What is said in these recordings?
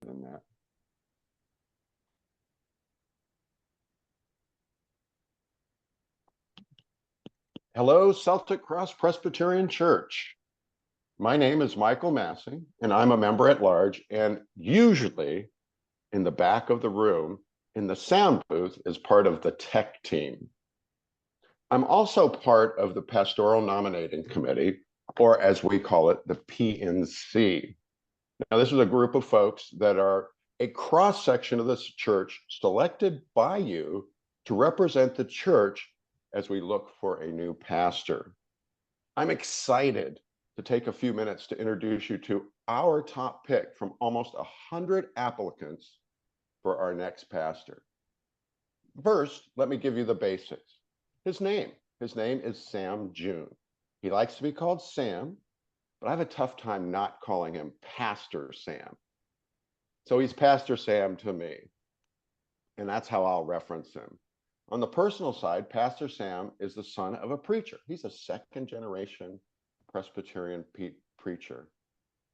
than that. Hello, Celtic Cross Presbyterian Church. My name is Michael Massey, and I'm a member at large, and usually in the back of the room in the sound booth is part of the tech team. I'm also part of the Pastoral Nominating Committee, or as we call it, the PNC. Now, this is a group of folks that are a cross-section of this church selected by you to represent the church as we look for a new pastor. I'm excited to take a few minutes to introduce you to our top pick from almost 100 applicants for our next pastor. First, let me give you the basics. His name is Sam June. He likes to be called Sam, but I have a tough time not calling him Pastor Sam. So he's Pastor Sam to me, and that's how I'll reference him. On the personal side, Pastor Sam is the son of a preacher. He's a second-generation Presbyterian preacher.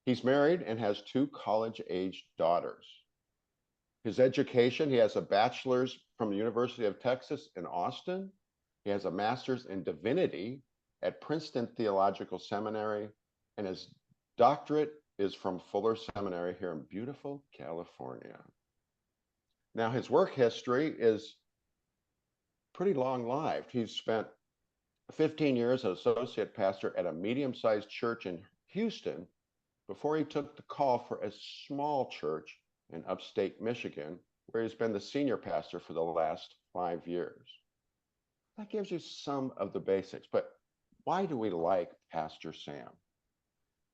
He's married and has 2 college-aged daughters. His education, he has a bachelor's from the University of Texas in Austin. He has a master's in divinity at Princeton Theological Seminary, and his doctorate is from Fuller Seminary here in beautiful California. Now, his work history is pretty long-lived. He's spent 15 years as associate pastor at a medium-sized church in Houston before he took the call for a small church in upstate Michigan, where he's been the senior pastor for the last 5 years. That gives you some of the basics, but why do we like Pastor Sam?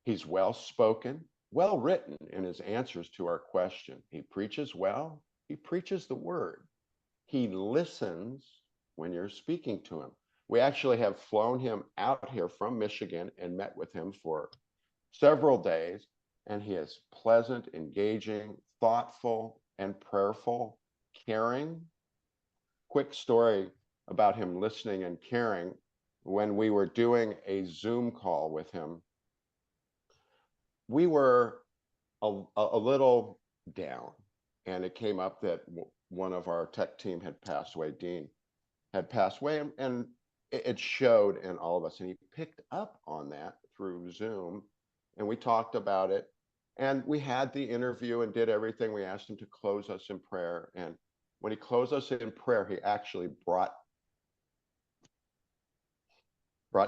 He's well-spoken, well-written in his answers to our question. He preaches well. He preaches the word. He listens when you're speaking to him. We actually have flown him out here from Michigan and met with him for several days, and he is pleasant, engaging, thoughtful, and prayerful, caring. Quick story about him listening and caring. When we were doing a Zoom call with him, we were a little down, and it came up that one of our tech team had passed away. Dean had passed away, and it showed in all of us, and he picked up on that through Zoom, and we talked about it, and we had the interview and did everything. We asked him to close us in prayer, and when he closed us in prayer, he actually brought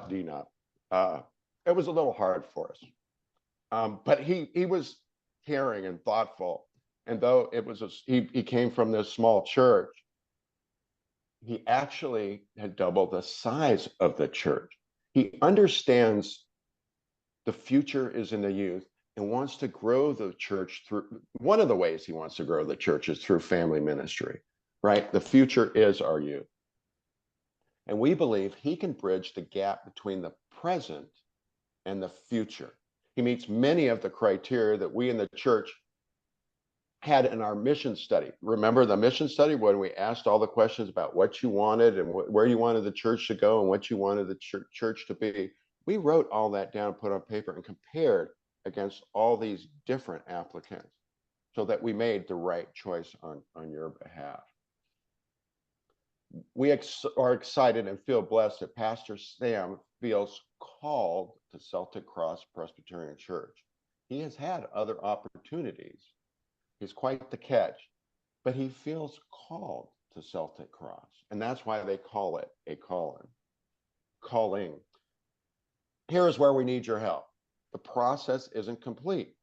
Dean up. It was a little hard for us, but he was caring and thoughtful, and though it was he came from this small church, he actually had doubled the size of the church. He understands the future is in the youth and wants to grow the church through, one of the ways he wants to grow the church is through family ministry, right? The future is our youth. And we believe he can bridge the gap between the present and the future. He meets many of the criteria that we in the church had in our mission study. Remember the mission study when we asked all the questions about what you wanted and where you wanted the church to go and what you wanted the church to be? We wrote all that down, put on paper, and compared against all these different applicants so that we made the right choice on your behalf. We are excited and feel blessed that Pastor Sam feels called to Celtic Cross Presbyterian Church. He has had other opportunities. He's quite the catch, but he feels called to Celtic Cross, and that's why they call it a calling. Here is where we need your help. The process isn't complete.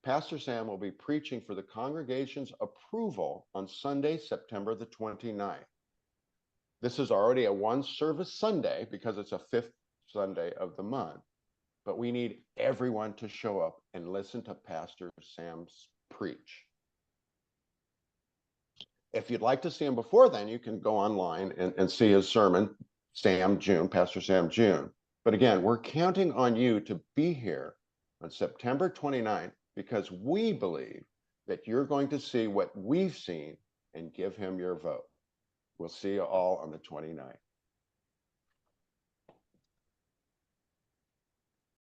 Pastor Sam will be preaching for the congregation's approval on Sunday, September the 29th. This is already a one-service Sunday because it's a 5th Sunday of the month, but we need everyone to show up and listen to Pastor Sam's preach. If you'd like to see him before then, you can go online and see his sermon, Pastor Sam June. But again, we're counting on you to be here on September 29th because we believe that you're going to see what we've seen and give him your vote. We'll see you all on the 29th.